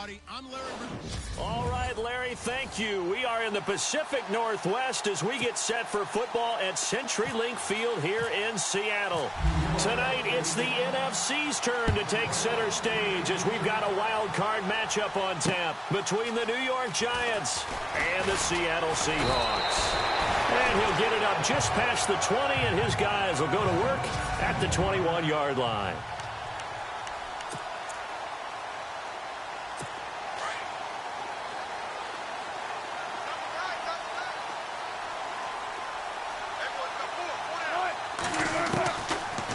everybody. I'm Larry. All right, Larry, thank you. We are in the Pacific Northwest as we get set for football at CenturyLink Field here in Seattle. Tonight, it's the NFC's turn to take center stage as we've got a wild card matchup on tap between the New York Giants and the Seattle Seahawks. And he'll get it up just past the 20, and his guys will go to work at the 21-yard line.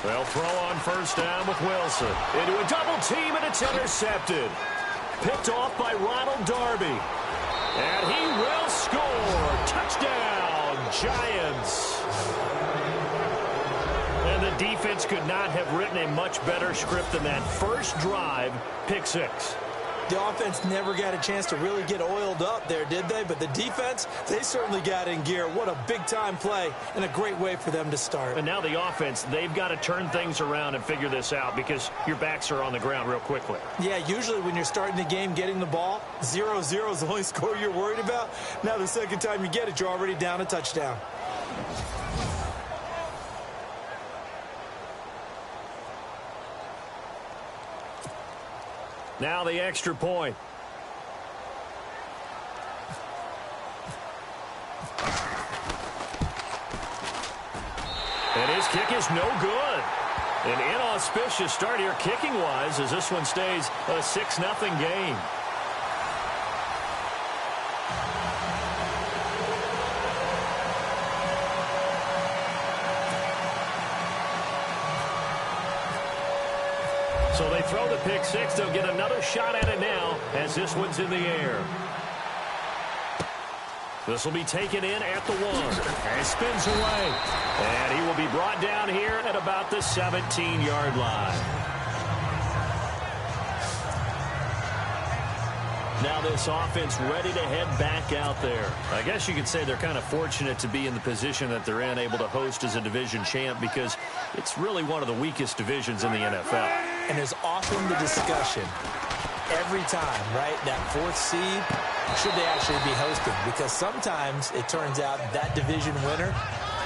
They'll throw on first down with Wilson. Into a double team, and it's intercepted. Picked off by Ronald Darby. And he will score. Touchdown, Giants. And the defense could not have written a much better script than that first drive, pick six. The offense never got a chance to really get oiled up there, did they? But the defense, they certainly got in gear. What a big-time play and a great way for them to start. And now the offense, they've got to turn things around and figure this out because your backs are on the ground real quickly. Yeah, usually when you're starting the game getting the ball, 0-0 is the only score you're worried about. Now the second time you get it, you're already down a touchdown. Now the extra point. And his kick is no good. An inauspicious start here kicking-wise as this one stays a 6-0 game. So they throw the pick six. They'll get another shot at it now as this one's in the air. This will be taken in at the 1. And spins away. And he will be brought down here at about the 17-yard line. Now this offense ready to head back out there. I guess you could say they're kind of fortunate to be in the position that they're in, able to host as a division champ because it's really one of the weakest divisions in the NFL. And there's often the discussion every time, right, that fourth seed, should they actually be hosting? Because sometimes it turns out that division winner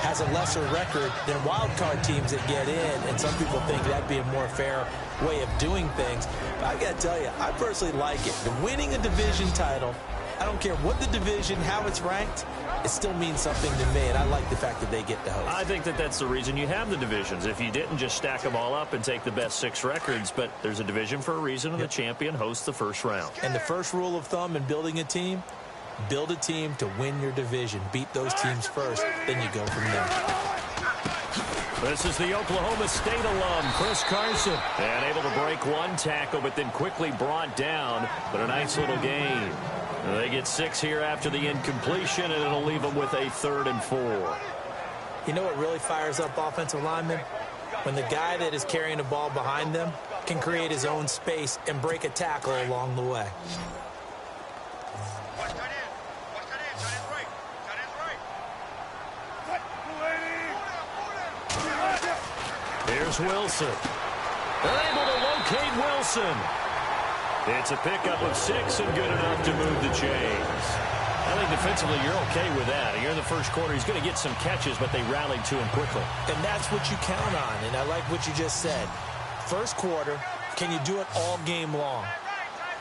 has a lesser record than wild card teams that get in, and some people think that'd be a more fair way of doing things. But I got to tell you, I personally like it. The winning a division title, I don't care what the division, how it's ranked, it still means something to me, and I like the fact that they get to host. I think that that's the reason you have the divisions. If you didn't, just stack them all up and take the best 6 records, but there's a division for a reason, and the champion hosts the first round. And the first rule of thumb in building a team, build a team to win your division. Beat those teams first, then you go from there. This is the Oklahoma State alum, Chris Carson. And able to break one tackle, but then quickly brought down. But a nice little gain. They get 6 here after the incompletion, and it'll leave them with a 3rd and 4. You know what really fires up offensive linemen? When the guy that is carrying the ball behind them can create his own space and break a tackle along the way. Here's Wilson. They're able to locate Wilson. It's a pickup of 6 and good enough to move the chains. I think defensively you're okay with that. Here in the first quarter, he's going to get some catches, but they rallied to him quickly. And that's what you count on, and I like what you just said. First quarter, can you do it all game long?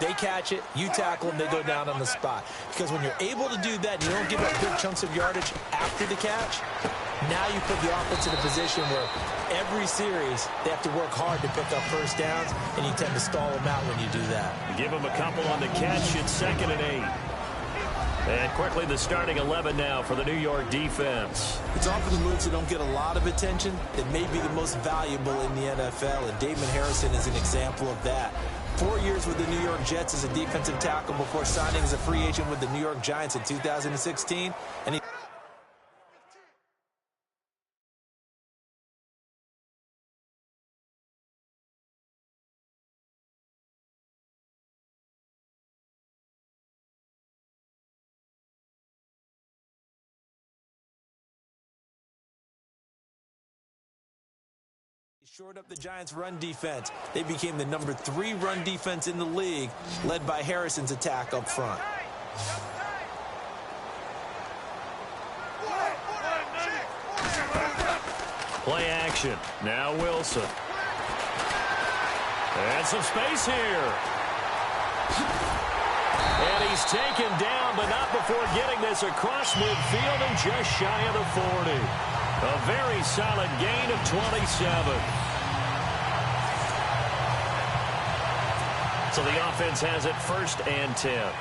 They catch it, you tackle them, they go down on the spot. Because when you're able to do that, you don't give up big chunks of yardage after the catch, now you put the offense in a position where every series they have to work hard to pick up first downs, and you tend to stall them out when you do that. Give them a couple on the catch. It's 2nd and 8. And quickly the starting 11 now for the New York defense. It's often the moves that don't get a lot of attention that may be the most valuable in the NFL, and Damon Harrison is an example of that. 4 years with the New York Jets as a defensive tackle before signing as a free agent with the New York Giants in 2016. And he shored up the Giants' run defense. They became the number 3 run defense in the league, led by Harrison's attack up front. Play action. Now Wilson. And some space here. And he's taken down, but not before getting this across midfield and just shy of the 40. A very solid gain of 27. So the offense has it 1st and 10.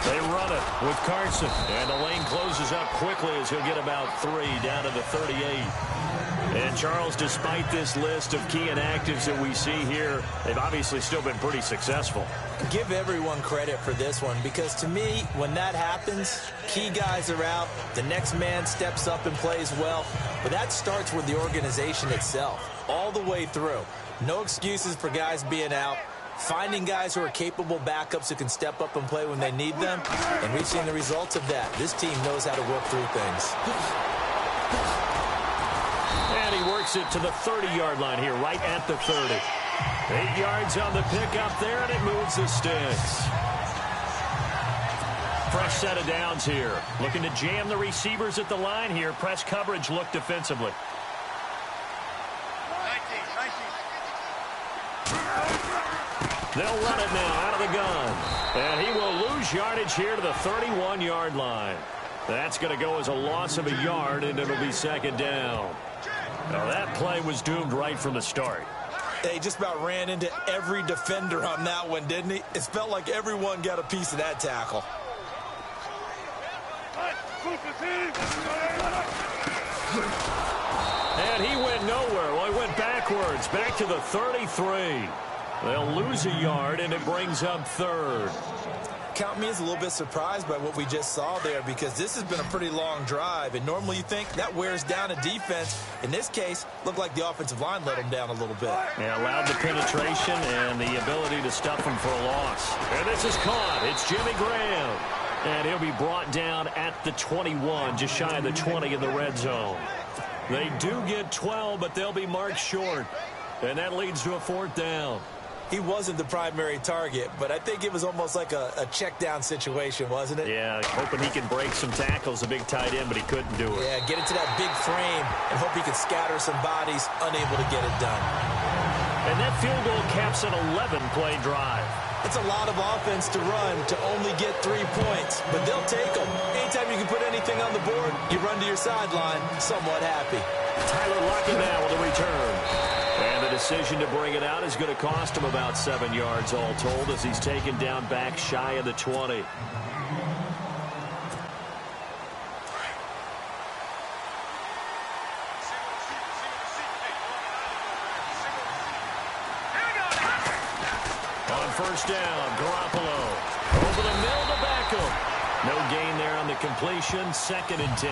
They run it with Carson. And the lane closes up quickly as he'll get about 3 down to the 38. And, Charles, despite this list of key inactives that we see here, they've obviously still been pretty successful. Give everyone credit for this one because, to me, when that happens, key guys are out, the next man steps up and plays well. But that starts with the organization itself, all the way through. No excuses for guys being out. Finding guys who are capable backups who can step up and play when they need them. And we've seen the results of that. This team knows how to work through things. And he works it to the 30-yard line here, right at the 30. 8 yards on the pickup there, and it moves the sticks. Fresh set of downs here. Looking to jam the receivers at the line here. Press coverage look defensively. They'll run it now out of the gun. And he will lose yardage here to the 31-yard line. That's going to go as a loss of a yard, and it'll be 2nd down. Now, that play was doomed right from the start. They just about ran into every defender on that one, didn't he? It felt like everyone got a piece of that tackle. And he went nowhere. Well, he went backwards, back to the 33. They'll lose a yard, and it brings up 3rd. Count me as a little bit surprised by what we just saw there because this has been a pretty long drive, and normally you think that wears down a defense. In this case, looked like the offensive line let them down a little bit. Yeah, allowed the penetration and the ability to stuff them for a loss. And this is caught. It's Jimmy Graham. And he'll be brought down at the 21, just shy of the 20 in the red zone. They do get 12, but they'll be marked short. And that leads to a 4th down. He wasn't the primary target, but I think it was almost like a check-down situation, wasn't it? Yeah, hoping he can break some tackles, a big tight end, but he couldn't do it. Yeah, get into that big frame and hope he can scatter some bodies, unable to get it done. And that field goal caps an 11-play drive. It's a lot of offense to run to only get 3 points, but they'll take them. Anytime you can put anything on the board, you run to your sideline somewhat happy. Tyler Lockett now with a return. And the decision to bring it out is going to cost him about 7 yards all told as he's taken down back shy of the 20. On 1st down, Garoppolo. Over the middle to Beckham. No gain there on the completion, 2nd and 10.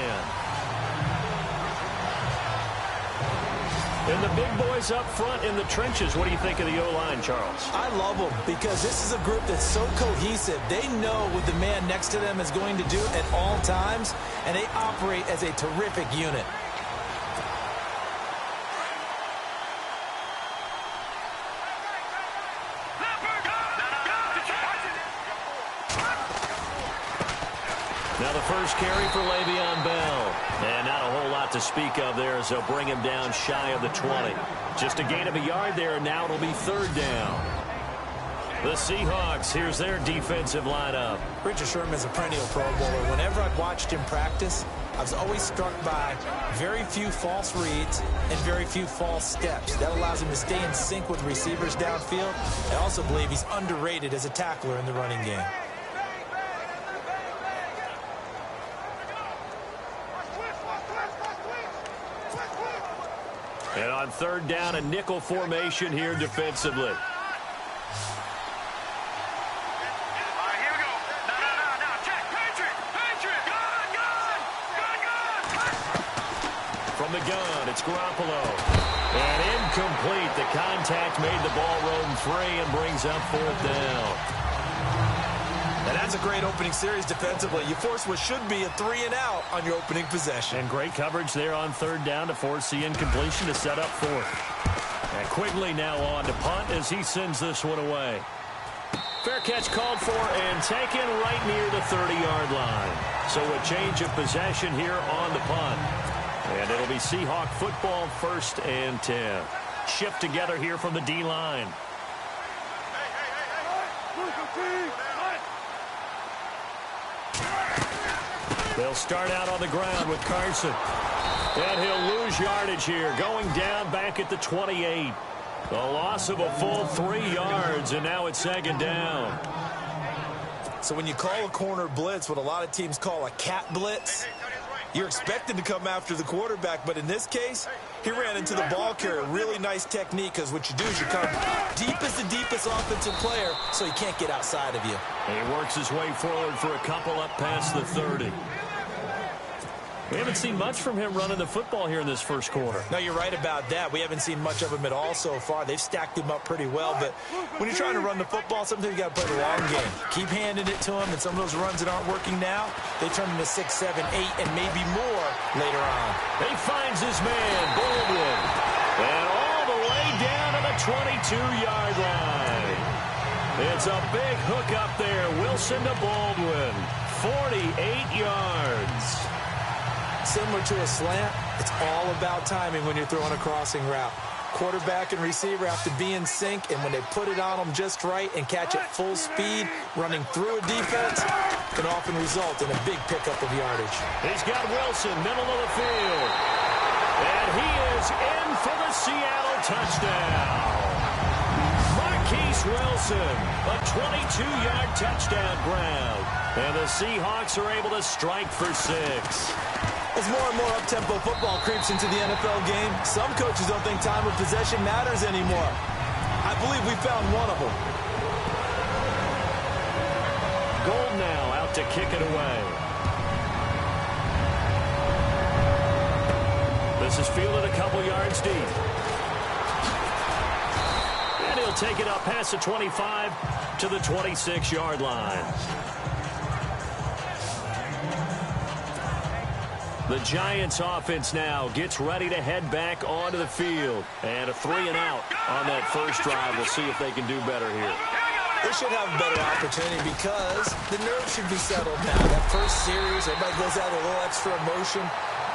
And the big boys up front in the trenches. What do you think of the O-line, Charles? I love them because this is a group that's so cohesive. They know what the man next to them is going to do at all times, and they operate as a terrific unit. Now the first carry for Le'Veon Bell. And not a whole lot to speak of there as they'll bring him down shy of the 20. Just a gain of a yard there, and now it'll be 3rd down. The Seahawks, here's their defensive lineup. Richard Sherman is a perennial Pro Bowler. Whenever I've watched him practice, I was always struck by very few false reads and very few false steps. That allows him to stay in sync with receivers downfield. I also believe he's underrated as a tackler in the running game. And on 3rd down, a nickel formation here defensively. From the gun, it's Garoppolo. And incomplete. The contact made the ball roam free and brings up 4th down. And that's That's a great opening series defensively. You force what should be a 3-and-out on your opening possession. And great coverage there on third down to force the incompletion to set up fourth. And Quigley now on to punt as he sends this one away. Fair catch called for and taken right near the 30-yard line. So a change of possession here on the punt. And it'll be Seahawk football, 1st and 10. Shift together here from the D-line. They'll start out on the ground with Carson. And he'll lose yardage here, going down back at the 28. The loss of a full 3 yards, and now it's 2nd down. So when you call a corner blitz, what a lot of teams call a cat blitz, you're expected to come after the quarterback. But in this case, he ran into the ball carrier. Really nice technique, because what you do is you come deep as the deepest offensive player, so he can't get outside of you. And he works his way forward for a couple up past the 30. We haven't seen much from him running the football here in this first quarter. No, you're right about that. We haven't seen much of him at all so far. They've stacked him up pretty well. But when you're trying to run the football, sometimes you got to play the long game. Keep handing it to him, and some of those runs that aren't working now, they turn into 6, 7, 8, and maybe more later on. He finds his man, Baldwin. And all the way down to the 22-yard line. It's a big hook up there. Wilson to Baldwin. 48 yards. Similar to a slant, it's all about timing when you're throwing a crossing route. Quarterback and receiver have to be in sync, and when they put it on them just right and catch it full speed, running through a defense can often result in a big pickup of yardage. He's got Wilson, middle of the field. And he is in for the Seattle touchdown. Marquise Wilson, a 22-yard touchdown grab. And the Seahawks are able to strike for 6. As more and more up-tempo football creeps into the NFL game, some coaches don't think time of possession matters anymore. I believe we found one of them. Gold now out to kick it away. This is fielded a couple yards deep. And he'll take it up past the 25 to the 26-yard line. The Giants offense now gets ready to head back onto the field. And a 3-and-out on that first drive. We'll see if they can do better here. They should have a better opportunity because the nerves should be settled now. That first series, everybody goes out with a little extra emotion.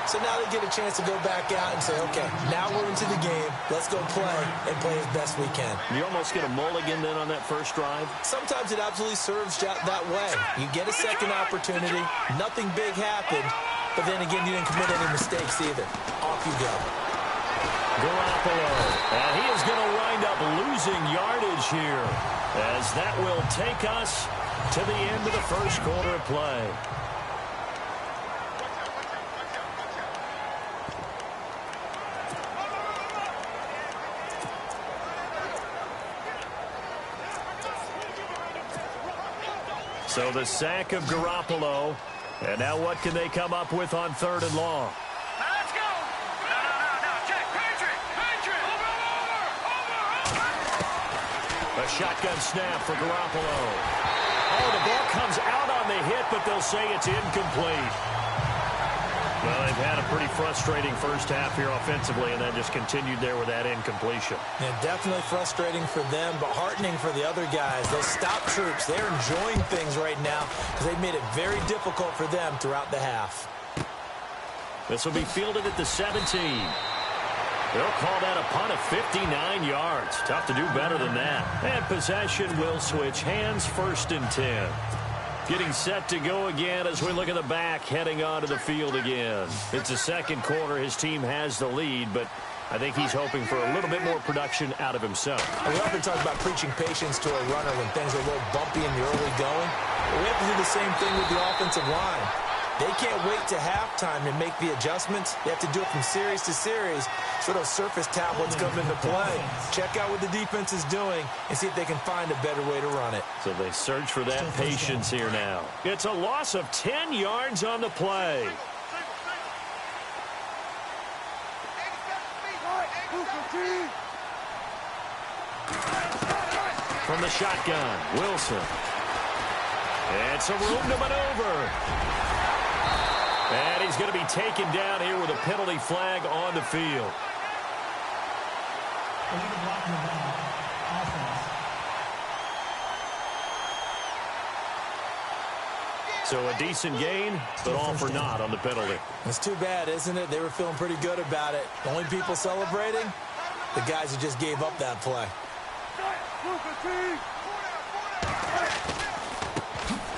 So now they get a chance to go back out and say, okay, now we're into the game. Let's go play and play as best we can. You almost get a mulligan then on that first drive? Sometimes it absolutely serves that way. You get a second opportunity. Nothing big happened. But then again, you didn't commit any mistakes either. Off you go. Garoppolo. And he is going to wind up losing yardage here, as that will take us to the end of the first quarter of play. So the sack of Garoppolo. And now what can they come up with on 3rd and long? Let's go. No. Check. Patrick. Over. A shotgun snap for Garoppolo. Oh, the ball comes out on the hit, but they'll say it's incomplete. Well, they've had a pretty frustrating first half here offensively, and then just continued there with that incompletion. Yeah, definitely frustrating for them, but heartening for the other guys. Those stop troops, they're enjoying things right now because they've made it very difficult for them throughout the half. This will be fielded at the 17. They'll call that a punt of 59 yards. Tough to do better than that. And possession will switch hands, 1st and 10. Getting set to go again as we look at the back, heading onto the field again. It's the second quarter. His team has the lead, but I think he's hoping for a little bit more production out of himself. And we often talk about preaching patience to a runner when things are a little bumpy in the early going. But we have to do the same thing with the offensive line. They can't wait to halftime and make the adjustments. They have to do it from series to series so those surface tablets come into play. Check out what the defense is doing and see if they can find a better way to run it. So they search for that patience here now. It's a loss of 10 yards on the play. From the shotgun, Wilson. And some room to maneuver. And he's going to be taken down here with a penalty flag on the field. So a decent gain, but all for naught on the penalty. It's too bad, isn't it? They were feeling pretty good about it. The only people celebrating, the guys who just gave up that play.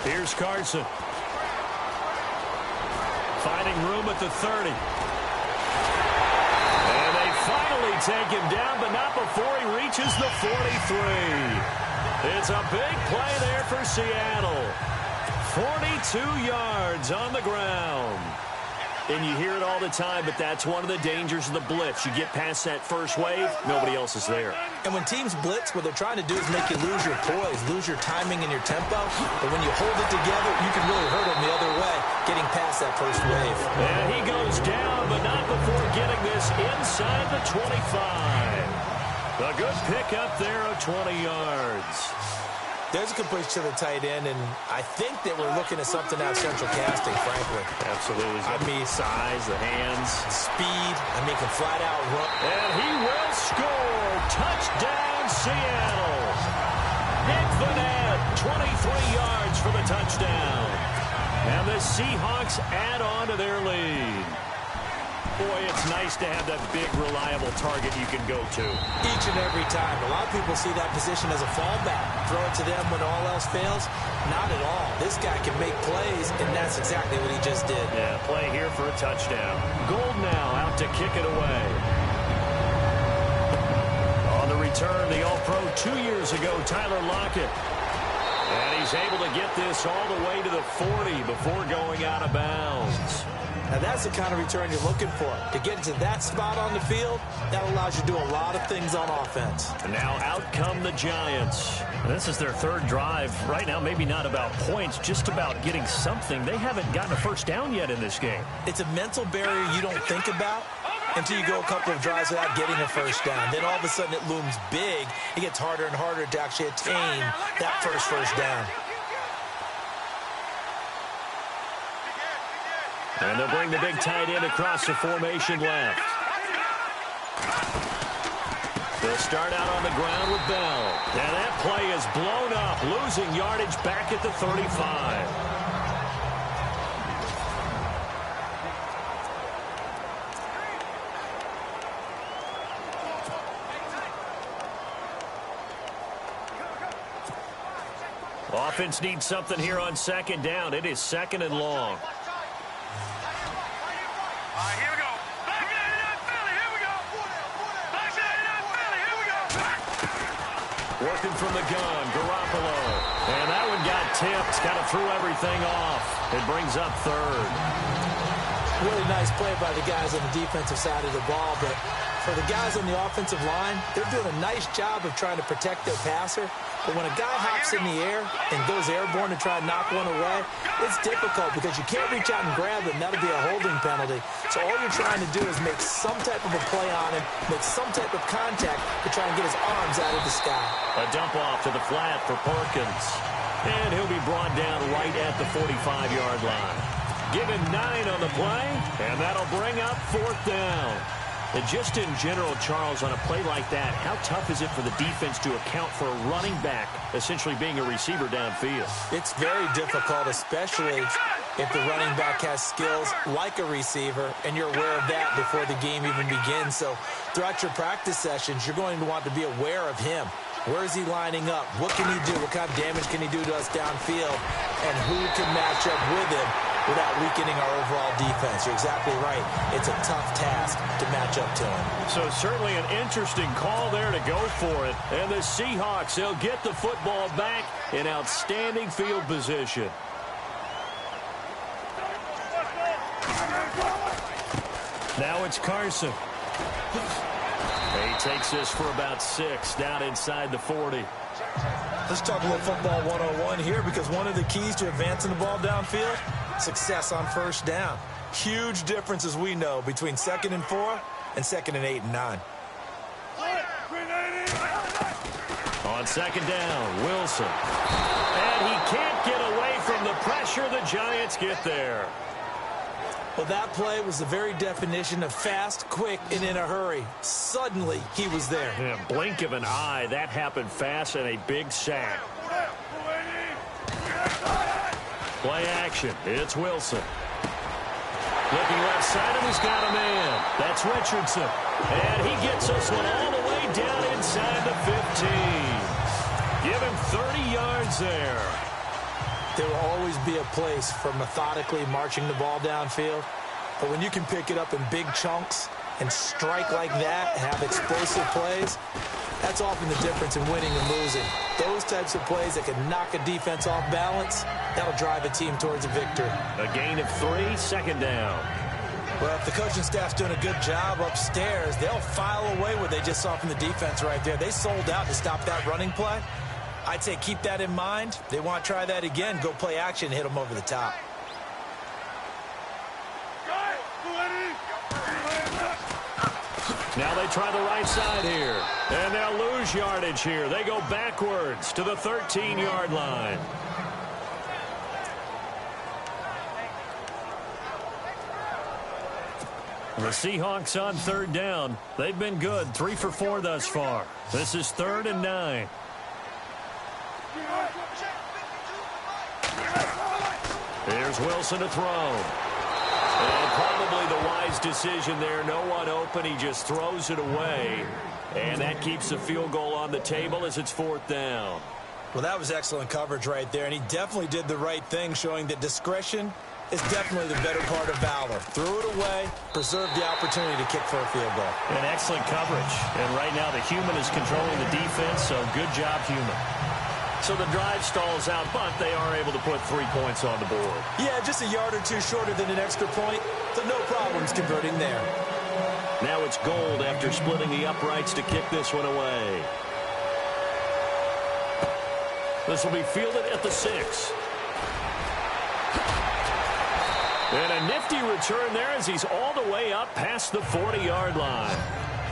Here's Carson. Finding room at the 30. And they finally take him down, but not before he reaches the 43. It's a big play there for Seattle. 42 yards on the ground. And you hear it all the time, but that's one of the dangers of the blitz. You get past that first wave, nobody else is there. And when teams blitz, what they're trying to do is make you lose your poise, lose your timing and your tempo. But when you hold it together, you can really hurt them the other way, getting past that first wave. And he goes down, but not before getting this inside the 25. A good pickup there of 20 yards. There's a completion to the tight end, and I think that we're looking at something out of central casting, frankly. Absolutely. I mean, size, the hands. Speed. I mean, can flat out run. And he will score. Touchdown, Seattle. Nick Vanette, 23 yards for the touchdown. And the Seahawks add on to their lead. Boy, it's nice to have that big, reliable target you can go to. Each and every time. A lot of people see that position as a fallback. Throw it to them when all else fails. Not at all. This guy can make plays, and that's exactly what he just did. Yeah, play here for a touchdown. Gold now out to kick it away. On the return, the All-Pro 2 years ago, Tyler Lockett. And he's able to get this all the way to the 40 before going out of bounds. Now, that's the kind of return you're looking for. To get to that spot on the field, that allows you to do a lot of things on offense. And now out come the Giants. And this is their third drive. Right now, maybe not about points, just about getting something. They haven't gotten a first down yet in this game. It's a mental barrier you don't think about until you go a couple of drives without getting a first down. Then all of a sudden it looms big. It gets harder and harder to actually attain that first down. And they'll bring the big tight end across the formation left. They'll start out on the ground with Bell. And that play is blown up, losing yardage back at the 35. Offense needs something here on second down. It is second and long. Here we go. Back to that Philly. Here we go. Back to that Philly. Here we go. Working from the gun, Garoppolo. And that one got tipped. Kind of threw everything off. It brings up third. Really nice play by the guys on the defensive side of the ball, but for the guys on the offensive line, they're doing a nice job of trying to protect their passer. But when a guy hops in the air and goes airborne to try and knock one away, it's difficult because you can't reach out and grab him. That'll be a holding penalty. So all you're trying to do is make some type of a play on him, make some type of contact to try and get his arms out of the sky. A dump off to the flat for Perkins. And he'll be brought down right at the 45-yard line. Given 9 on the play, and that'll bring up fourth down. And just in general, Charles, on a play like that, how tough is it for the defense to account for a running back essentially being a receiver downfield? It's very difficult, especially if the running back has skills like a receiver, and you're aware of that before the game even begins. So throughout your practice sessions, you're going to want to be aware of him. Where is he lining up? What can he do? What kind of damage can he do to us downfield? And who can match up with him without weakening our overall defense? You're exactly right. It's a tough task to match up to him. So certainly an interesting call there to go for it. And the Seahawks, they'll get the football back in outstanding field position. Now it's Carson. He takes this for about 6 down inside the 40. Let's talk a little football 101 here, because one of the keys to advancing the ball downfield, success on first down. Huge difference, as we know, between 2nd and 4 and 2nd and 8 and 9. On On second down, Wilson. And he can't get away from the pressure. The Giants get there. Well, that play was the very definition of fast, quick, and in a hurry. Suddenly, he was there. In a blink of an eye, that happened fast and a big sack. Play action. It's Wilson. Looking left side, and he's got a man. That's Richardson. And he gets us one all the way down inside the 15. Give him 30 yards there. There will always be a place for methodically marching the ball downfield. But when you can pick it up in big chunks and strike like that and have explosive plays, that's often the difference in winning and losing. Those types of plays that can knock a defense off balance, that'll drive a team towards a victory. A gain of 3, second down. Well, if the coaching staff's doing a good job upstairs, they'll file away what they just saw from the defense right there. They sold out to stop that running play. I'd say keep that in mind. They want to try that again. Go play action, hit them over the top. Now they try the right side here. And they'll lose yardage here. They go backwards to the 13-yard line. The Seahawks on third down. They've been good. 3 for 4 thus far. This is 3rd and 9. Here's Wilson to throw. And probably the wise decision there. No one open. He just throws it away. And that keeps the field goal on the table as it's 4th down. Well, that was excellent coverage right there. And he definitely did the right thing, showing that discretion is definitely the better part of valor. Threw it away, preserved the opportunity to kick for a field goal. And excellent coverage. And right now the human is controlling the defense, so good job, human. So the drive stalls out, but they are able to put 3 points on the board. Yeah, just a yard or two shorter than an extra point, so no problems converting there. Now it's Gold after splitting the uprights to kick this one away. This will be fielded at the 6. And a nifty return there as he's all the way up past the 40-yard line.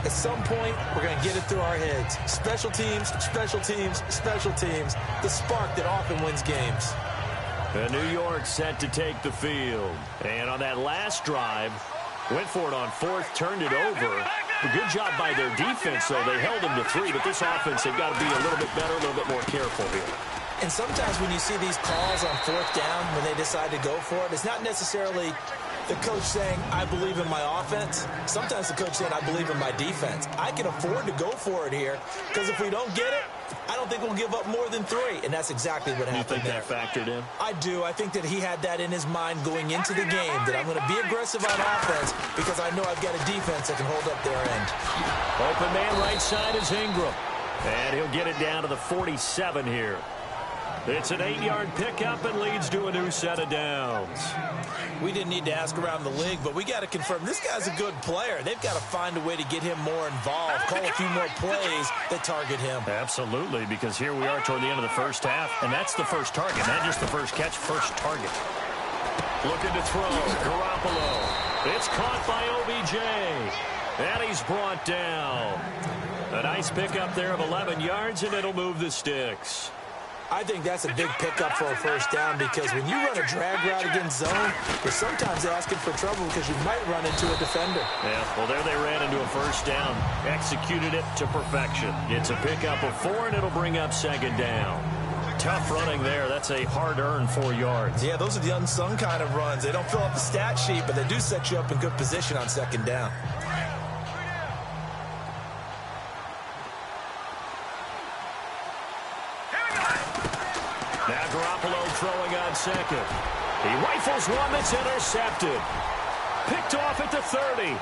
At some point, we're going to get it through our heads. Special teams, special teams, special teams. The spark that often wins games. And New York set to take the field. And on that last drive, went for it on 4th, turned it over. A good job by their defense, though. They held them to 3, but this offense, they've got to be a little bit better, a little bit more careful here. And sometimes when you see these calls on 4th down, when they decide to go for it, it's not necessarily the coach saying, I believe in my offense. Sometimes the coach saying, I believe in my defense. I can afford to go for it here, because if we don't get it, I don't think we'll give up more than 3. And that's exactly what happened there. You think that factored in? I do. I think that he had that in his mind going into the game, that I'm going to be aggressive on offense because I know I've got a defense that can hold up their end. Open man right side is Ingram. And he'll get it down to the 47 here. It's an 8-yard pickup and leads to a new set of downs. We didn't need to ask around the league, but we got to confirm this guy's a good player. They've got to find a way to get him more involved, call a few more plays that target him. Absolutely, because here we are toward the end of the first half, and that's the first target, not just the first catch, first target. Looking to throw, Garoppolo. It's caught by OBJ, and he's brought down. A nice pickup there of 11 yards, and it'll move the sticks. I think that's a big pickup for a first down, because when you run a drag route against zone, you're sometimes asking for trouble because you might run into a defender. Yeah, well, there they ran into a first down. Executed it to perfection. It's a pickup of 4, and it'll bring up second down. Tough running there. That's a hard-earned 4 yards. Yeah, those are the unsung kind of runs. They don't fill up the stat sheet, but they do set you up in good position on second down. Now Garoppolo throwing on second. He rifles one that's intercepted. Picked off at the 30. And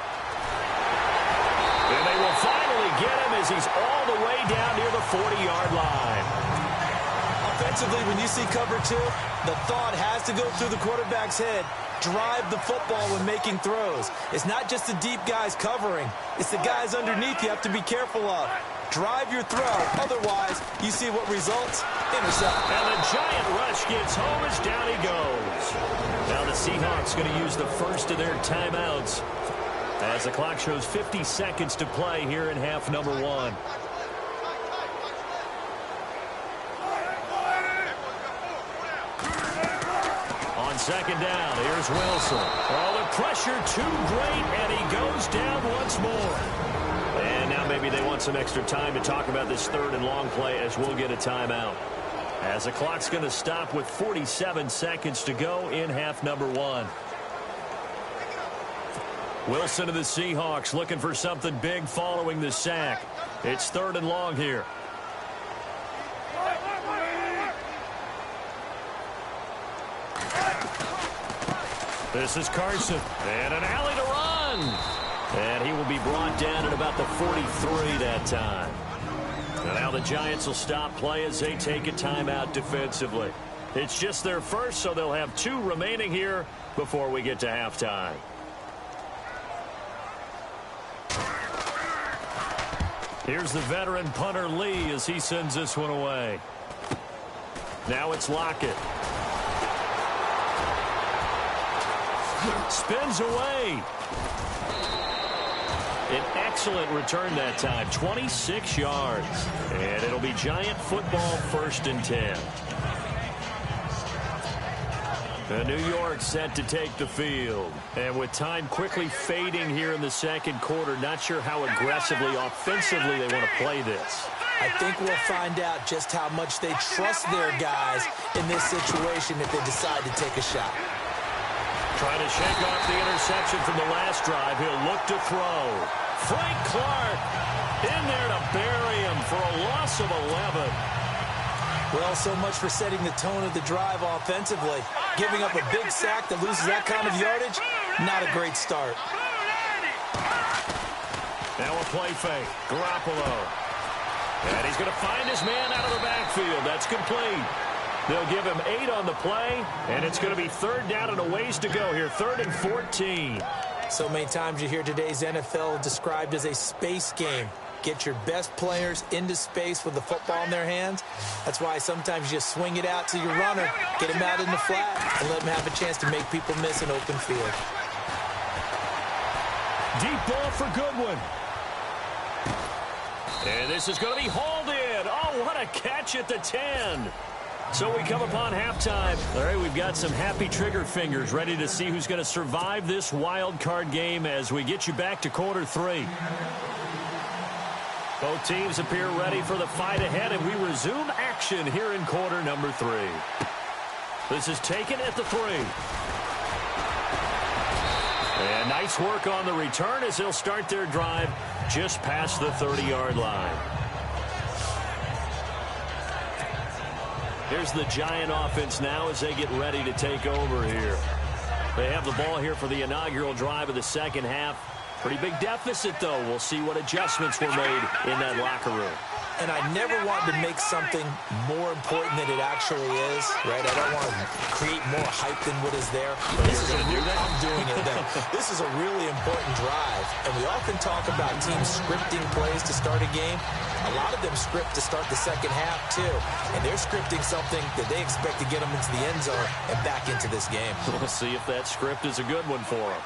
they will finally get him as he's all the way down near the 40-yard line. Offensively, when you see cover 2, the thought has to go through the quarterback's head. Drive the football when making throws. It's not just the deep guys covering. It's the guys underneath you have to be careful of. Drive your throw. Otherwise, you see what results? Intercept. And the giant rush gets home as down he goes. Now the Seahawks going to use the first of their timeouts as the clock shows 50 seconds to play here in half number 1. second down. Here's Wilson. Oh, the pressure too great, and he goes down once more. And now maybe they want some extra time to talk about this third and long play as we'll get a timeout. As the clock's going to stop with 47 seconds to go in half number one. Wilson of the Seahawks looking for something big following the sack. It's third and long here. This is Carson. And an alley to run. And he will be brought down at about the 43 that time. And now the Giants will stop play as they take a timeout defensively. It's just their first, so they'll have 2 remaining here before we get to halftime. Here's the veteran punter Lee as he sends this one away. Now it's Lockett. Spins away. An excellent return that time, 26 yards. And it'll be Giant football, 1st and 10. New York set to take the field. And with time quickly fading here in the second quarter, not sure how aggressively, offensively they want to play this. I think we'll find out just how much they trust their guys in this situation if they decide to take a shot. Trying to shake off the interception from the last drive. He'll look to throw. Frank Clark in there to bury him for a loss of 11. Well, so much for setting the tone of the drive offensively. Giving up a big sack that loses that kind of yardage, not a great start. Now a play fake. Garoppolo. And he's going to find his man out of the backfield. That's complete. They'll give him 8 on the play, and it's going to be 3rd down and a ways to go here. 3rd and 14. So many times you hear today's NFL described as a space game. Get your best players into space with the football in their hands. That's why sometimes you just swing it out to your runner, get him out in the flat, and let him have a chance to make people miss an open field. Deep ball for Goodwin. And this is going to be hauled in. Oh, what a catch at the 10. So we come upon halftime. All right, we've got some happy trigger fingers ready to see who's going to survive this wild card game as we get you back to quarter 3. Both teams appear ready for the fight ahead, and we resume action here in quarter number 3. This is taken at the 3. And nice work on the return as they'll start their drive just past the 30-yard line. Here's the Giant offense now as they get ready to take over here. They have the ball here for the inaugural drive of the second half. Pretty big deficit, though. We'll see what adjustments were made in that locker room. And I never want to make something more important than it actually is, right? I don't want to create more hype than what is there. This is I'm doing it then. This is a really important drive. And we often talk about teams scripting plays to start a game. A lot of them script to start the second half, too. And they're scripting something that they expect to get them into the end zone and back into this game. We'll see if that script is a good one for them.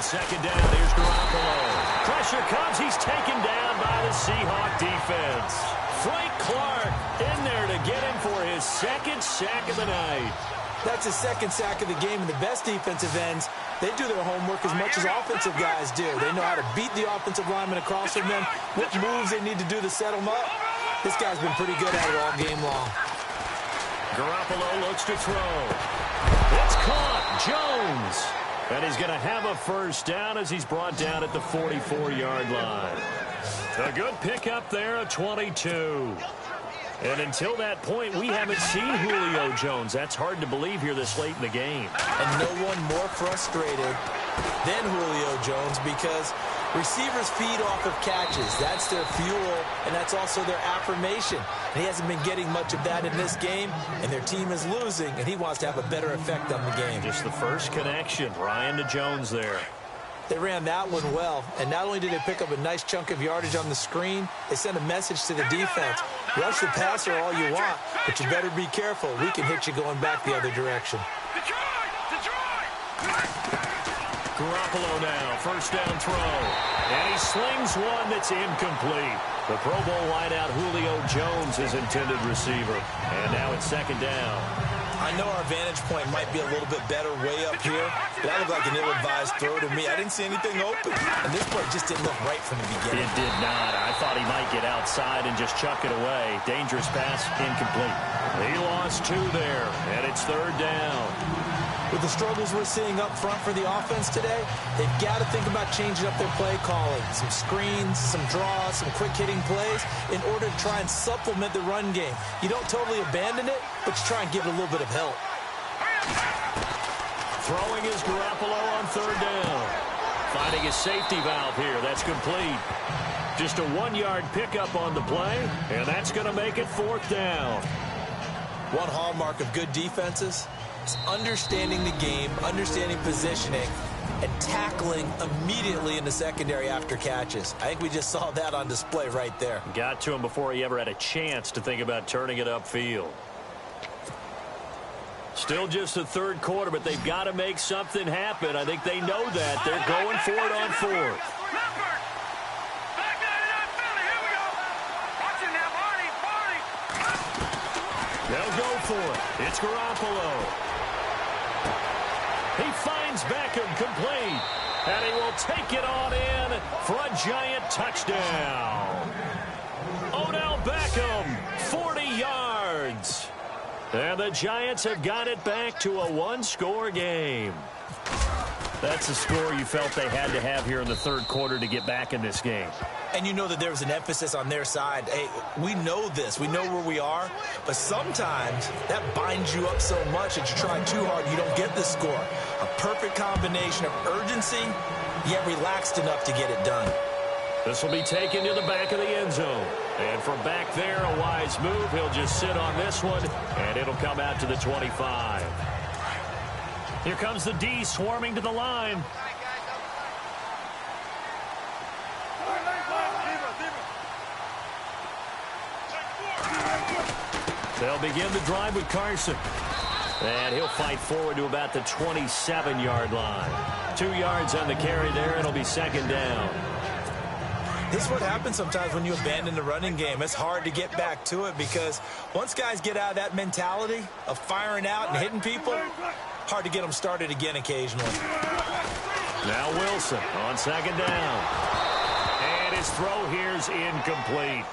Second down, here's Garoppolo. Pressure comes, he's taken down by the Seahawk defense. Frank Clark in there to get him for his 2nd sack of the night. That's his 2nd sack of the game, and the best defensive ends, they do their homework as much as offensive guys do. They know how to beat the offensive lineman across from them, what moves they need to do to set them up. This guy's been pretty good at it all game long. Garoppolo looks to throw. It's caught. Jones. And he's going to have a first down as he's brought down at the 44-yard line. A good pickup there at 22. And until that point, we haven't seen Julio Jones. That's hard to believe here this late in the game. And no one more frustrated than Julio Jones because receivers feed off of catches. That's their fuel, and that's also their affirmation. And he hasn't been getting much of that in this game, and their team is losing, and he wants to have a better effect on the game. Just the first connection, Ryan to Jones there. They ran that one well, and not only did they pick up a nice chunk of yardage on the screen, they sent a message to the defense. Rush the passer all you want, but you better be careful. We can hit you going back the other direction. Garoppolo now, first down throw. And he slings one that's incomplete. The Pro Bowl wideout Julio Jones is intended receiver. And now it's second down. I know our vantage point might be a little bit better way up here, but that looked like an ill-advised throw to me. I didn't see anything open. And this play just didn't look right from the beginning. It did not. I thought he might get outside and just chuck it away. Dangerous pass, incomplete. He lost 2 there, and it's third down. With the struggles we're seeing up front for the offense today, they've got to think about changing up their play calling. Some screens, some draws, some quick-hitting plays in order to try and supplement the run game. You don't totally abandon it, but you try and give it a little bit of help. Throwing is Garoppolo on third down. Finding his safety valve here. That's complete. Just a 1-yard pickup on the play, and that's going to make it fourth down. One hallmark of good defenses is understanding the game, understanding positioning, and tackling immediately in the secondary after catches. I think we just saw that on display right there. Got to him before he ever had a chance to think about turning it upfield. Still just the third quarter, but they've got to make something happen. I think they know that. They're going for it on fourth. They'll go for it. It's Garoppolo. He finds Beckham complete. And he will take it on in for a giant touchdown. Odell Beckham, 40 yards. And the Giants have got it back to a 1-score game. That's a score you felt they had to have here in the third quarter to get back in this game. And you know that there was an emphasis on their side. Hey, we know this. We know where we are. But sometimes that binds you up so much that you try too hard, you don't get the score. A perfect combination of urgency, yet relaxed enough to get it done. This will be taken to the back of the end zone. And from back there, a wise move. He'll just sit on this one, and it'll come out to the 25. Here comes the D swarming to the line. They'll begin the drive with Carson. And he'll fight forward to about the 27-yard line. 2 yards on the carry there. It'll be second down. This is what happens sometimes when you abandon the running game. It's hard to get back to it because once guys get out of that mentality of firing out and hitting people, hard to get them started again occasionally. Now Wilson on second down. And his throw here's incomplete.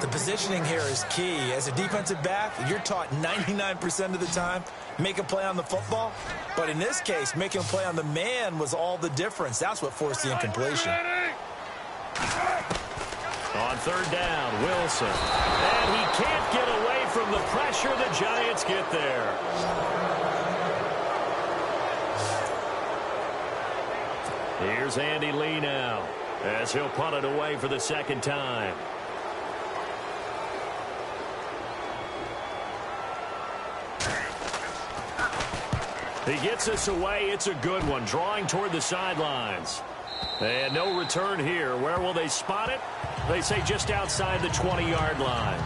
The positioning here is key. As a defensive back, you're taught 99% of the time, make a play on the football. But in this case, making a play on the man was all the difference. That's what forced the incompletion. On third down, Wilson. And he can't get away from the pressure. The Giants get there. Here's Andy Lee now as he'll punt it away for the second time. He gets us away. It's a good one. Drawing toward the sidelines. And no return here. Where will they spot it? They say just outside the 20-yard line.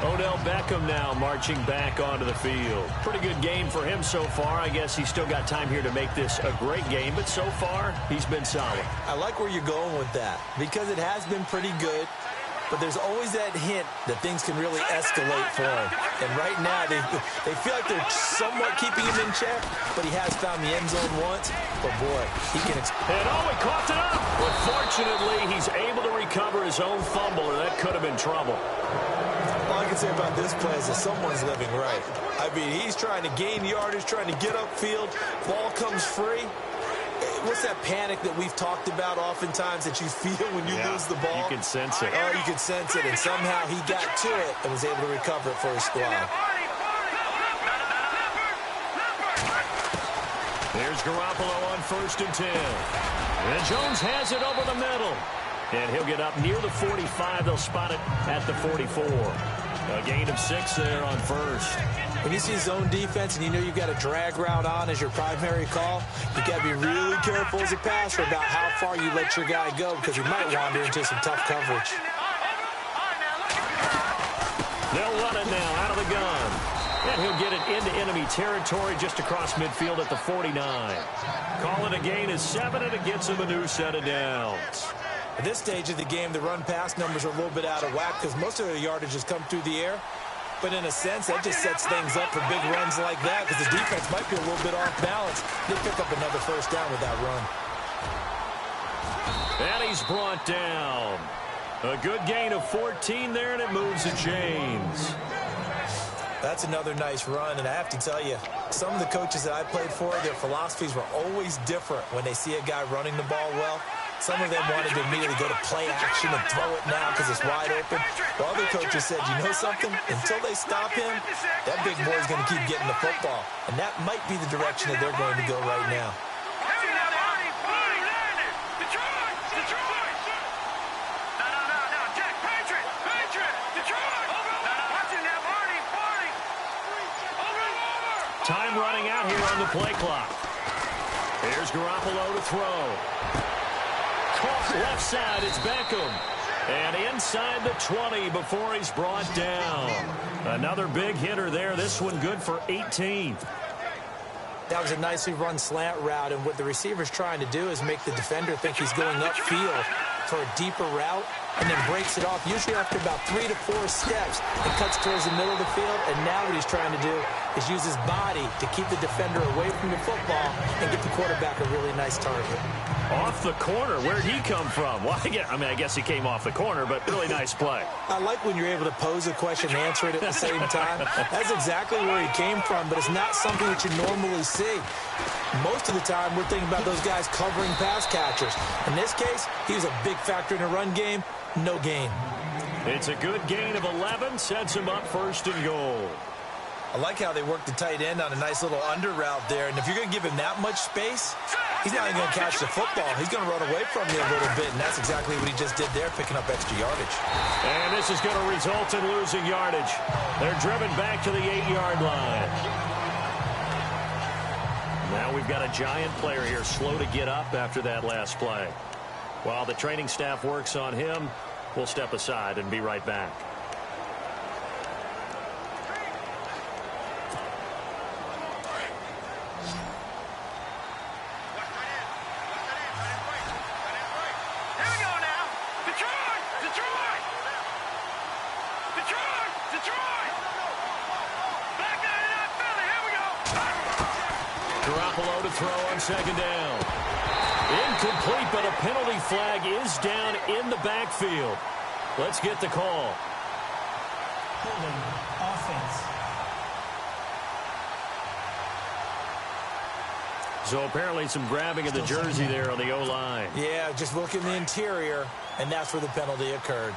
Odell Beckham now marching back onto the field. Pretty good game for him so far. I guess he's still got time here to make this a great game, but so far he's been solid. I like where you're going with that because it has been pretty good. But there's always that hint that things can really escalate for him. And right now, they feel like they're somewhat keeping him in check, but he has found the end zone once. But, boy, he can... And, he coughed it up. But fortunately, he's able to recover his own fumble, or that could have been trouble. All I can say about this play is that someone's living right. I mean, he's trying to gain yardage, trying to get upfield. Ball comes free. What's that panic that we've talked about oftentimes that you feel when you lose the ball? You can sense it. Oh, you can sense it, and somehow he got to it and was able to recover it for his squad. There's Garoppolo on 1st and 10. And Jones has it over the middle. And he'll get up near the 45. They'll spot it at the 44. A gain of 6 there on 1st. When you see zone defense and you know you've got a drag route on as your primary call, you've got to be really careful as a passer about how far you let your guy go because he might wander into some tough coverage. They'll run it now out of the gun. And he'll get it into enemy territory just across midfield at the 49. Call it a gain of 7, and it gets him a new set of downs. At this stage of the game, the run-pass numbers are a little bit out of whack because most of their yardage has come through the air. But in a sense, that just sets things up for big runs like that because the defense might be a little bit off balance. They pick up another first down with that run. And he's brought down. A good gain of 14 there, and it moves to James. That's another nice run, and I have to tell you, some of the coaches that I played for, their philosophies were always different when they see a guy running the ball well. Some of them wanted to immediately go to play action and throw it now because it's wide open. While other coaches said, you know something? Until they stop him, that big boy's going to keep getting the football. And that might be the direction that they're going to go right now. Time running out here on the play clock. Here's Garoppolo to throw. Caught left side, it's Beckham. And inside the 20 before he's brought down. Another big hitter there. This one good for 18. That was a nicely run slant route, and what the receiver's trying to do is make the defender think he's going upfield for a deeper route, and then breaks it off, usually after about 3 to 4 steps, and cuts towards the middle of the field. And now what he's trying to do is use his body to keep the defender away from the football and get the quarterback a really nice target. Off the corner, where'd he come from? Well, I guess he came off the corner, but really nice play. I like when you're able to pose a question and answer it at the same time. That's exactly where he came from, but it's not something that you normally see. Most of the time, we're thinking about those guys covering pass catchers. In this case, he was a big factor in the run game. No gain. It's a good gain of 11, sets him up first and goal. I like how they work the tight end on a nice little under route there, and if you're going to give him that much space, he's not even going to catch the football. He's going to run away from you a little bit, and that's exactly what he just did there, picking up extra yardage. And this is going to result in losing yardage. They're driven back to the 8-yard line. Now we've got a giant player here, slow to get up after that last play. While the training staff works on him, we'll step aside and be right back. Garoppolo to throw on second down. Incomplete, but a penalty flag is down in the backfield. Let's get the call. Holding offense. So apparently some grabbing of the jersey there on the O-line. Yeah, just look in the interior, and that's where the penalty occurred.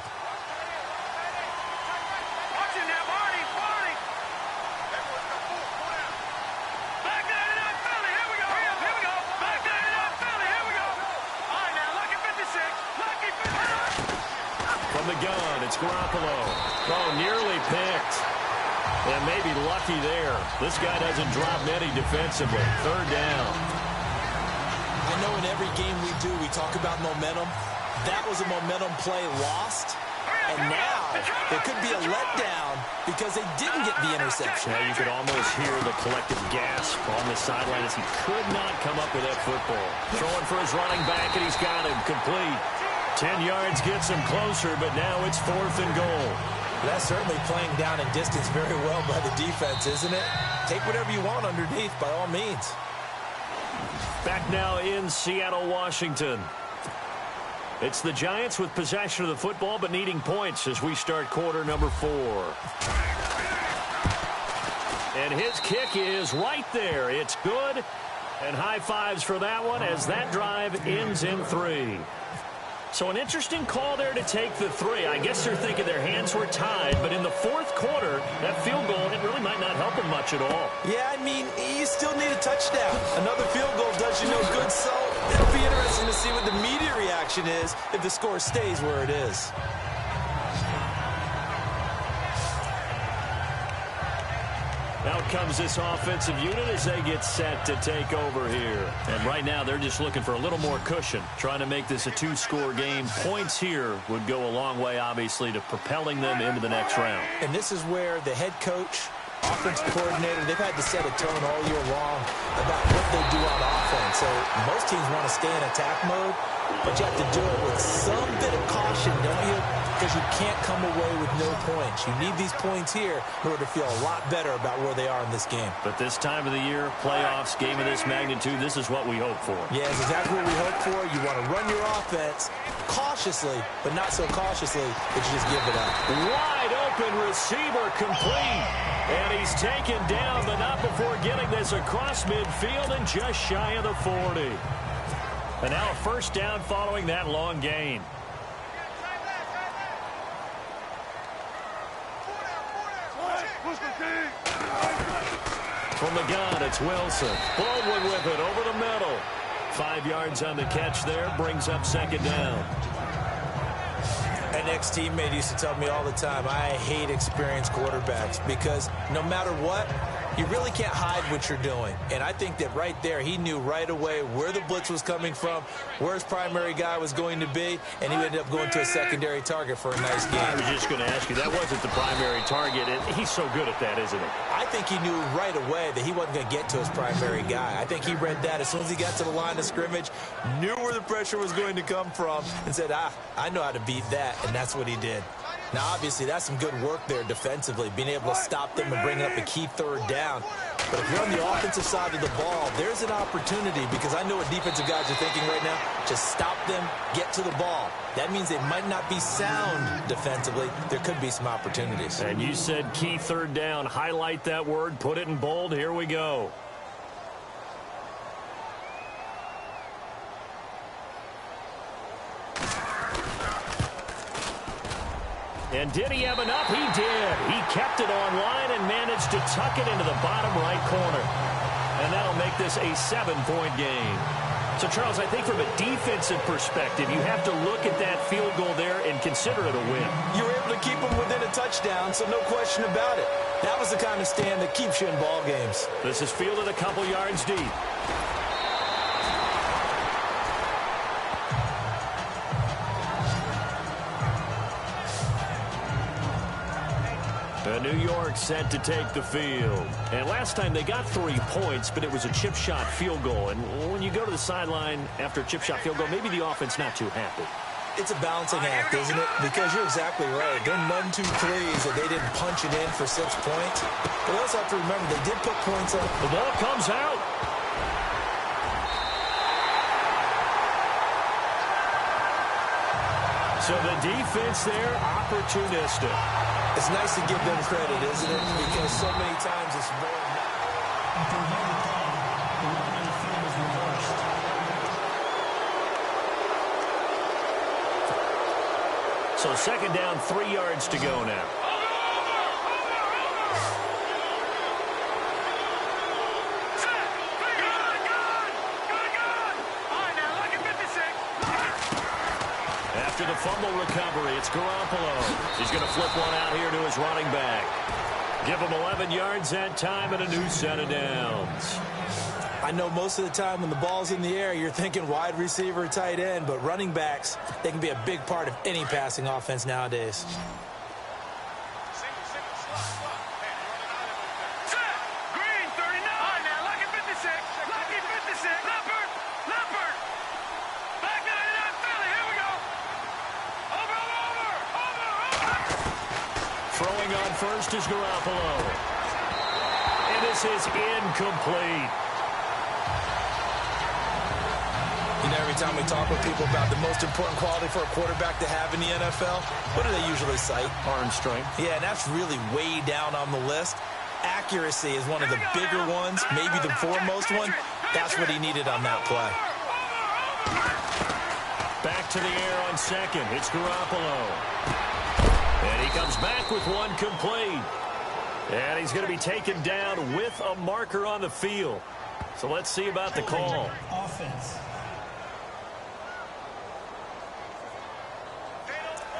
The gun, it's Garoppolo. Oh, nearly picked. And maybe lucky there. This guy doesn't drop many defensively. Third down. I know in every game we do, we talk about momentum. That was a momentum play lost. And now there could be a letdown because they didn't get the interception. Now you could almost hear the collective gasp on the sideline as he could not come up with that football. Throwing for his running back, and he's got him complete. 10 yards gets him closer, but now it's 4th and goal. That's certainly playing down in distance very well by the defense, isn't it? Take whatever you want underneath, by all means. Back now in Seattle, Washington. It's the Giants with possession of the football, but needing points as we start quarter number 4. And his kick is right there. It's good. And high fives for that one as that drive ends in 3. So an interesting call there to take the 3. I guess they're thinking their hands were tied, but in the 4th quarter, that field goal, it really might not help them much at all. Yeah, I mean, you still need a touchdown. Another field goal does you no good, so it'll be interesting to see what the media reaction is if the score stays where it is. Out comes this offensive unit as they get set to take over here. And right now, they're just looking for a little more cushion, trying to make this a 2-score game. Points here would go a long way, obviously, to propelling them into the next round. And this is where the head coach offensive coordinator, they've had to set a tone all year long about what they do on offense. So most teams want to stay in attack mode, but you have to do it with some bit of caution, don't you? Because you can't come away with no points. You need these points here in order to feel a lot better about where they are in this game. But this time of the year, playoffs, game of this magnitude, this is what we hope for. Yeah, it's exactly what we hope for. You want to run your offense cautiously, but not so cautiously that you just give it up. Wide open receiver complete. And he's taken down, but not before getting this across midfield and just shy of the 40. And now a first down following that long gain. From the gun, it's Wilson. Baldwin with it over the middle. 5 yards on the catch there, brings up second down. An ex-teammate used to tell me all the time, I hate experienced quarterbacks because no matter what, you really can't hide what you're doing. And I think that right there, he knew right away where the blitz was coming from, where his primary guy was going to be, and he ended up going to a secondary target for a nice game. I was just going to ask you, that wasn't the primary target, and he's so good at that, isn't he? I think he knew right away that he wasn't going to get to his primary guy. I think he read that as soon as he got to the line of scrimmage, knew where the pressure was going to come from, and said, I know how to beat that, and that's what he did. Now, obviously, that's some good work there defensively, being able to stop them and bring up a key third down. But if you're on the offensive side of the ball, there's an opportunity because I know what defensive guys are thinking right now. Just stop them, get to the ball. That means they might not be sound defensively. There could be some opportunities. And you said key third down. Highlight that word, put it in bold. Here we go. And did he have enough? He did. He kept it online and managed to tuck it into the bottom right corner. And that'll make this a 7-point game. So, Charles, I think from a defensive perspective, you have to look at that field goal there and consider it a win. You were able to keep them within a touchdown, so no question about it. That was the kind of stand that keeps you in ball games. This is fielded a couple yards deep. New York set to take the field. And last time they got 3 points, but it was a chip shot field goal. And when you go to the sideline after a chip shot field goal, maybe the offense not too happy. It's a balancing act, isn't it? Because you're exactly right. They're 1-2-3s that they didn't punch it in for 6 points. But we also have to remember they did put points up. The ball comes out. So the defense there, opportunistic. It's nice to give them credit, isn't it? Because so many times it's more. After a heavy call, the line on the field is reversed. So second down, 3 yards to go now. After the fumble recovery, it's Garoppolo. He's going to flip one out here to his running back. Give him 11 yards that time and a new set of downs. I know most of the time when the ball's in the air, you're thinking wide receiver, tight end, but running backs, they can be a big part of any passing offense nowadays. Green, 39. Now, lucky 56. Lucky 56. Leopard. Leopard. Back 99. Philly. Here we go. Over. Throwing on first is Garoppolo. And this is incomplete. You know, every time we talk with people about the most important quality for a quarterback to have in the NFL, what do they usually cite? Arm strength. Yeah, and that's really way down on the list. Accuracy is one of the bigger ones, maybe the foremost one. That's what he needed on that play. Back to the air on second. It's Garoppolo. And he comes back with one complete. And he's going to be taken down with a marker on the field. So let's see about the call. Offense.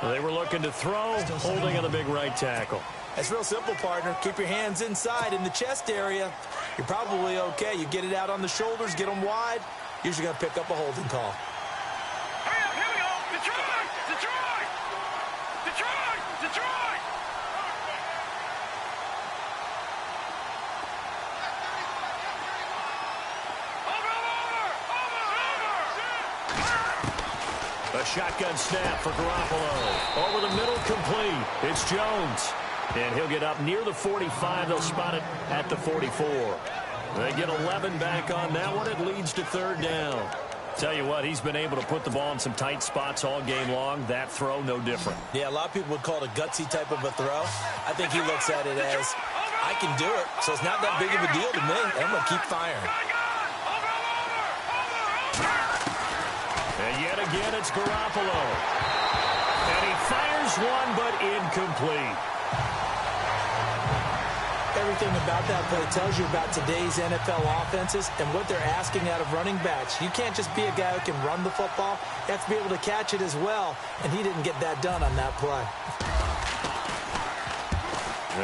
They were looking to throw, holding on the big right tackle. It's real simple, partner. Keep your hands inside in the chest area. You're probably okay. You get it out on the shoulders, get them wide. Usually going to pick up a holding call. Hurry up. Here we go. Detroit. Detroit. Detroit. Detroit. A shotgun snap for Garoppolo. Over the middle, complete. It's Jones. And he'll get up near the 45. They'll spot it at the 44. They get 11 back on that one. It leads to third down. Tell you what, he's been able to put the ball in some tight spots all game long. That throw, no different. Yeah, a lot of people would call it a gutsy type of a throw. I think he looks at it as, I can do it, so it's not that big of a deal to me. I'm going to keep firing. And yet again, it's Garoppolo. And he fires one, but incomplete. Everything about that play tells you about today's NFL offenses and what they're asking out of running backs. You can't just be a guy who can run the football. You have to be able to catch it as well, and he didn't get that done on that play.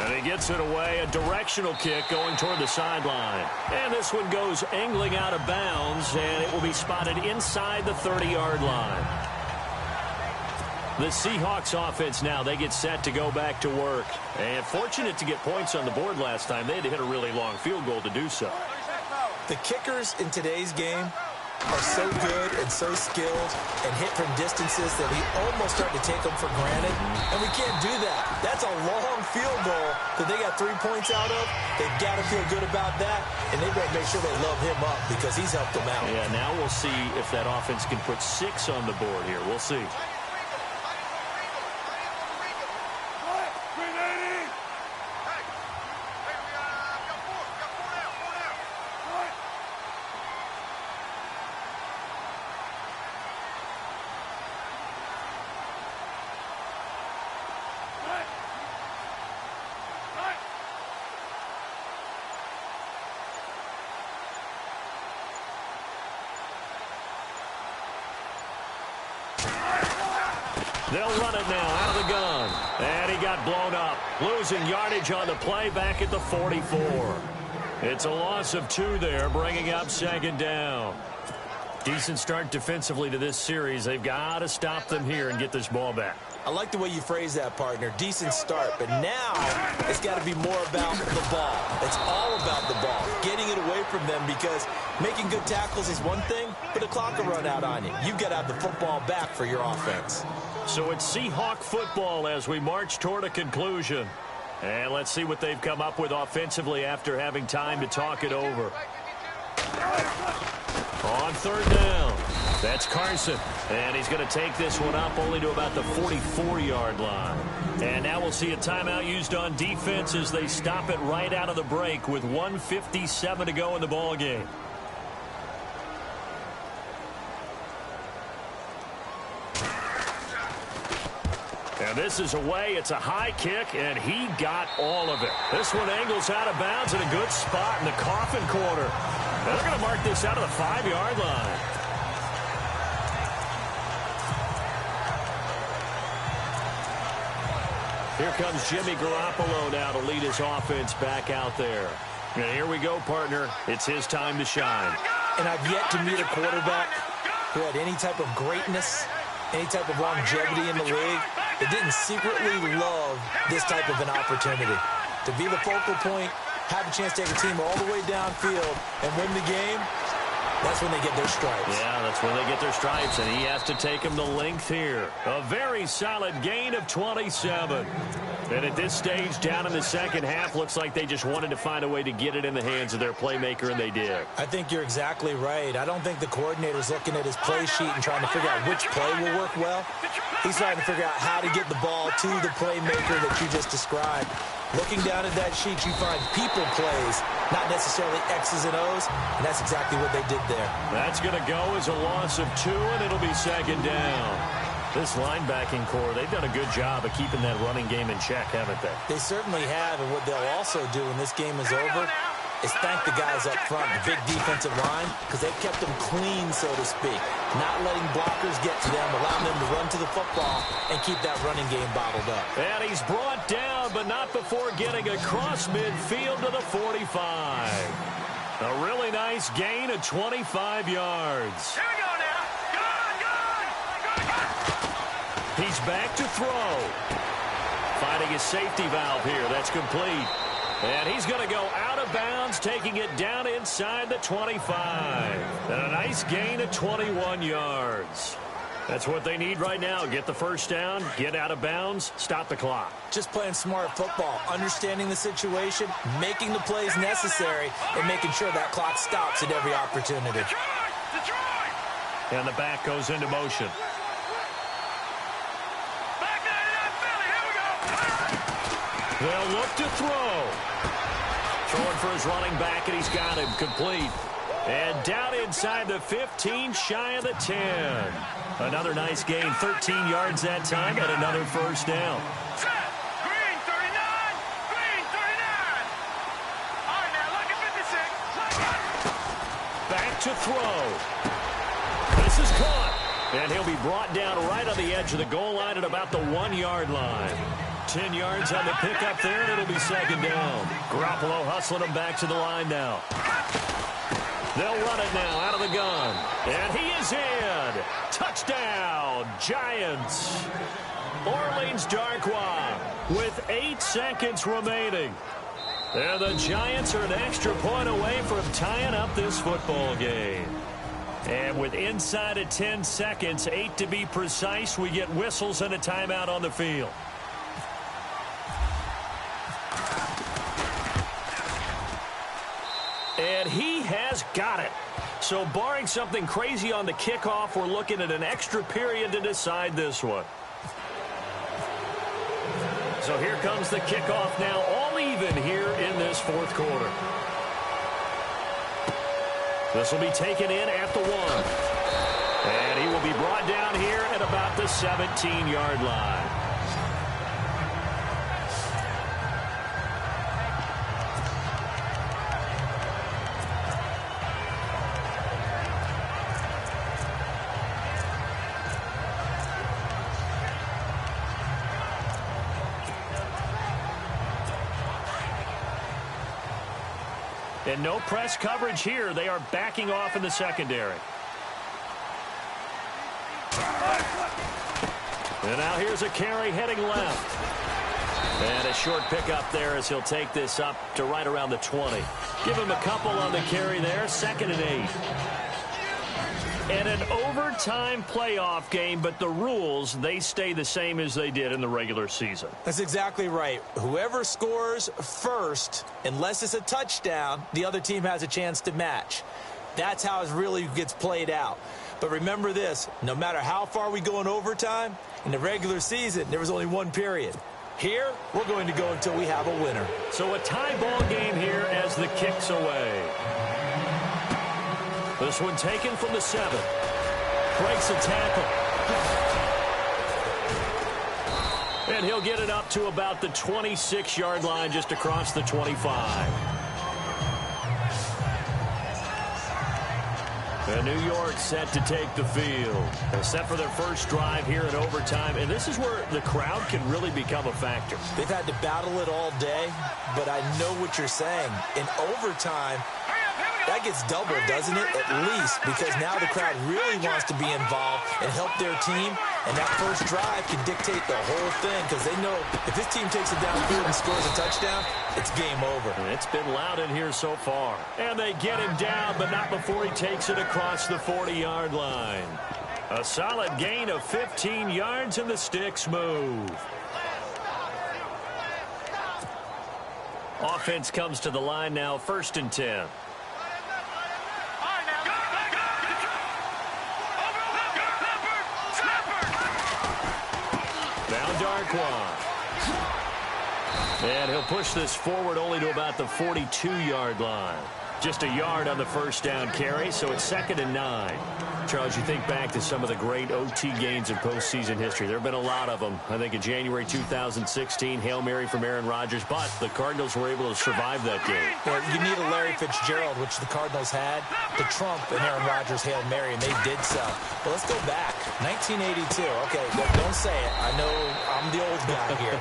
And he gets it away, a directional kick going toward the sideline. And this one goes angling out of bounds, and it will be spotted inside the 30-yard line. The Seahawks offense now, they get set to go back to work. And fortunate to get points on the board last time. They had to hit a really long field goal to do so. The kickers in today's game are so good and so skilled and hit from distances that we almost start to take them for granted. And we can't do that. That's a long field goal that they got 3 points out of. They've got to feel good about that. And they've got to make sure they love him up because he's helped them out. Yeah, now we'll see if that offense can put 6 on the board here. We'll see. They'll run it now out of the gun. And he got blown up. Losing yardage on the play back at the 44. It's a loss of 2 there, bringing up second down. Decent start defensively to this series. They've got to stop them here and get this ball back. I like the way you phrase that, partner. Decent start, but now it's got to be more about the ball. It's all about the ball, getting it away from them because making good tackles is one thing, but the clock will run out on you. You've got to have the football back for your offense. So it's Seahawk football as we march toward a conclusion. And let's see what they've come up with offensively after having time to talk it over. On third down, that's Carson. And he's going to take this one up only to about the 44-yard line. And now we'll see a timeout used on defense as they stop it right out of the break with 1:57 to go in the ball game. And this is away. It's a high kick, and he got all of it. This one angles out of bounds in a good spot in the coffin corner. And they're going to mark this out of the 5-yard line. Here comes Jimmy Garoppolo now to lead his offense back out there. And here we go, partner. It's his time to shine. And I've yet to meet a quarterback who had any type of greatness, any type of longevity in the league that didn't secretly love this type of an opportunity. To be the focal point, have a chance to take a team all the way downfield and win the game, that's when they get their stripes. Yeah, that's when they get their stripes, and he has to take them the length here. A very solid gain of 27. And at this stage, down in the second half, looks like they just wanted to find a way to get it in the hands of their playmaker, and they did. I think you're exactly right. I don't think the coordinator's looking at his play sheet and trying to figure out which play will work well. He's trying to figure out how to get the ball to the playmaker that you just described. Looking down at that sheet, you find people plays, not necessarily X's and O's, and that's exactly what they did there. That's going to go as a loss of 2, and it'll be second down. This linebacking core, they've done a good job of keeping that running game in check, haven't they? They certainly have, and what they'll also do when this game is over is thank the guys up front, the big defensive line, because they've kept them clean, so to speak. Not letting blockers get to them, allowing them to run to the football and keep that running game bottled up. And he's brought down, but not before getting across midfield to the 45. A really nice gain of 25 yards. Here we go now. Good. He's back to throw. Finding his safety valve here. That's complete. And he's going to go out of bounds, taking it down inside the 25. And a nice gain of 21 yards. That's what they need right now. Get the first down, get out of bounds, stop the clock. Just playing smart football, understanding the situation, making the plays necessary, and making sure that clock stops at every opportunity. And the back goes into motion. Back 99 Philly, here we go. They'll look to throw. Throwing for his running back, and he's got him complete. And down inside the 15, shy of the 10. Another nice gain, 13 yards that time, and another first down. Set. Green 39. Green 39. All right, now, look at 56. Back to throw. This is caught. And he'll be brought down right on the edge of the goal line at about the 1-yard line. 10 yards on the pickup there, and it'll be second down. Garoppolo hustling him back to the line now. They'll run it now out of the gun. And he is in. Touchdown, Giants. Orleans Darkwa with 8 seconds remaining. And the Giants are an extra point away from tying up this football game. And with inside of 10 seconds, 8 to be precise, we get whistles and a timeout on the field. And he has got it. So barring something crazy on the kickoff, we're looking at an extra period to decide this one. So here comes the kickoff now, all even here in this fourth quarter. This will be taken in at the 1. And he will be brought down here at about the 17-yard line. And no press coverage here. They are backing off in the secondary. And now here's a carry heading left. And a short pickup there as he'll take this up to right around the 20. Give him a couple on the carry there. 2nd and 8. And an overtime playoff game, but the rules, they stay the same as they did in the regular season. That's exactly right. Whoever scores first, unless it's a touchdown, the other team has a chance to match. That's how it really gets played out. But remember this, no matter how far we go in overtime, in the regular season, there was only one period. Here, we're going to go until we have a winner. So a tie ball game here as the kick's away. This one taken from the 7. Breaks a tackle. And he'll get it up to about the 26-yard line just across the 25. And New York set to take the field. They're set for their first drive here in overtime. And this is where the crowd can really become a factor. They've had to battle it all day, but I know what you're saying. In overtime, that gets doubled, doesn't it? At least, because now the crowd really wants to be involved and help their team. And that first drive can dictate the whole thing because they know if this team takes it downfield and scores a touchdown, it's game over. It's been loud in here so far. And they get him down, but not before he takes it across the 40-yard line. A solid gain of 15 yards, and the sticks move. Offense comes to the line now, 1st and 10. And he'll push this forward only to about the 42-yard line. Just a yard on the first down carry, so it's 2nd and 9. Charles, you think back to some of the great OT games in postseason history. There have been a lot of them. I think in January 2016, Hail Mary from Aaron Rodgers, but the Cardinals were able to survive that game. Well, you need a Larry Fitzgerald, which the Cardinals had, to trump an Aaron Rodgers Hail Mary, and they did so. But let's go back. 1982. Okay, don't say it. I know I'm the old guy here.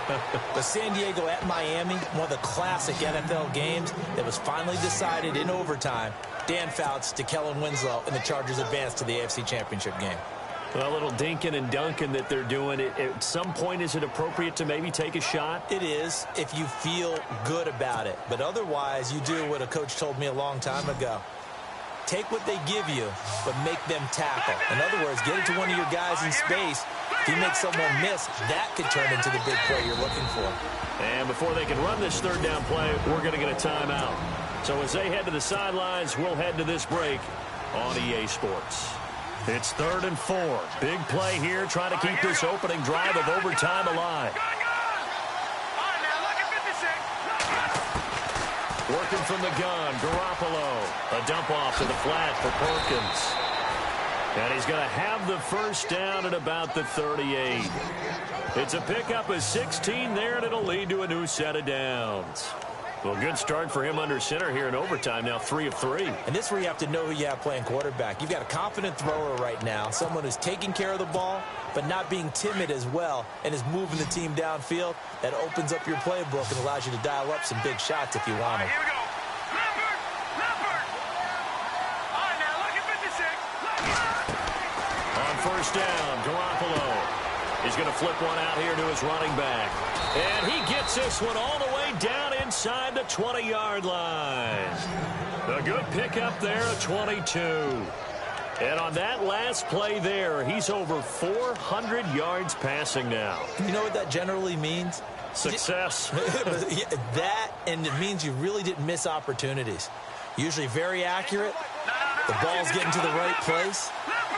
But San Diego at Miami, one of the classic NFL games that was finally decided in overtime. Dan Fouts to Kellen Winslow, and the Chargers advanced to the AFC Championship game. A little dinking and dunking that they're doing. At some point, is it appropriate to maybe take a shot? It is, if you feel good about it. But otherwise, you do what a coach told me a long time ago. take what they give you, but make them tackle. In other words, get it to one of your guys in space. If you make someone miss, that could turn into the big play you're looking for. And before they can run this third down play, we're going to get a timeout. So as they head to the sidelines, we'll head to this break on EA Sports. It's 3rd and 4. Big play here, trying to keep this opening drive of overtime alive. Working from the gun, Garoppolo. A dump off to the flat for Perkins. And he's going to have the first down at about the 38. It's a pickup of 16 there, and it'll lead to a new set of downs. Well, good start for him under center here in overtime, now 3 of 3. And this is where you have to know who you have playing quarterback. You've got a confident thrower right now, someone who's taking care of the ball, but not being timid as well, and is moving the team downfield. That opens up your playbook and allows you to dial up some big shots if you want them. Here we go. Leopard. All right, now, look at 56. On first down, Garoppolo. He's going to flip one out here to his running back. And he gets this one all the way down inside the 20-yard line. A good pickup there at 22. And on that last play there, he's over 400 yards passing now. You know what that generally means? Success. That, and it means you really didn't miss opportunities. Usually very accurate. The ball's getting to the right place.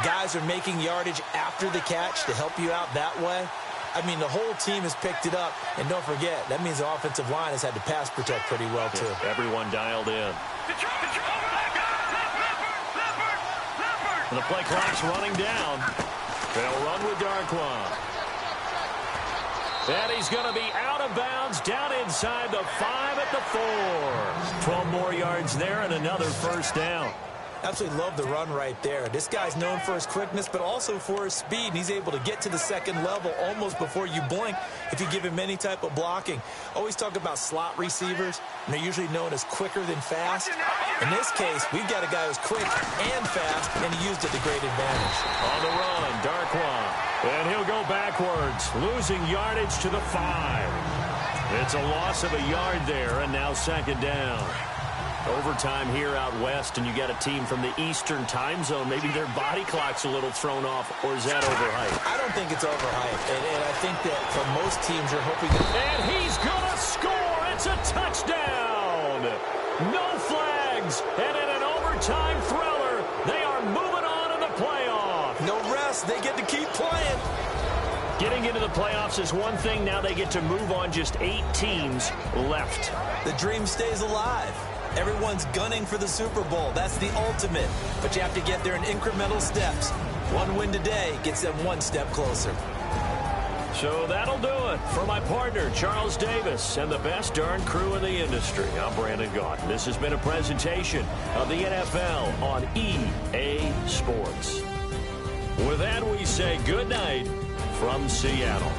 Guys are making yardage after the catch to help you out that way. I mean, the whole team has picked it up. And don't forget, that means the offensive line has had to pass protect pretty well, too. Everyone dialed in. And the play clock's running down. They'll run with Darquan. And he's going to be out of bounds down inside the 5 at the 4. 12 more yards there and another first down. Absolutely love the run right there. This guy's known for his quickness, but also for his speed. And he's able to get to the second level almost before you blink if you give him any type of blocking. Always talk about slot receivers, and they're usually known as quicker than fast. In this case, we've got a guy who's quick and fast, and he used it to great advantage. On the run, Darquan. And he'll go backwards, losing yardage to the 5. It's a loss of a yard there, and now second down. Overtime here out west, and you got a team from the Eastern time zone. Maybe their body clock's a little thrown off, or is that overhyped? I don't think it's overhyped, and I think that for most teams, you're hoping that... And he's going to score! It's a touchdown! No flags, and in an overtime thriller, they are moving on in the playoff. No rest, they get to keep playing. Getting into the playoffs is one thing. Now they get to move on. Just 8 teams left. The dream stays alive. Everyone's gunning for the Super Bowl. That's the ultimate. But you have to get there in incremental steps. One win today gets them one step closer. So that'll do it. For my partner, Charles Davis, and the best darn crew in the industry, I'm Brandon Gaudin. This has been a presentation of the NFL on EA Sports. With that, we say good night from Seattle.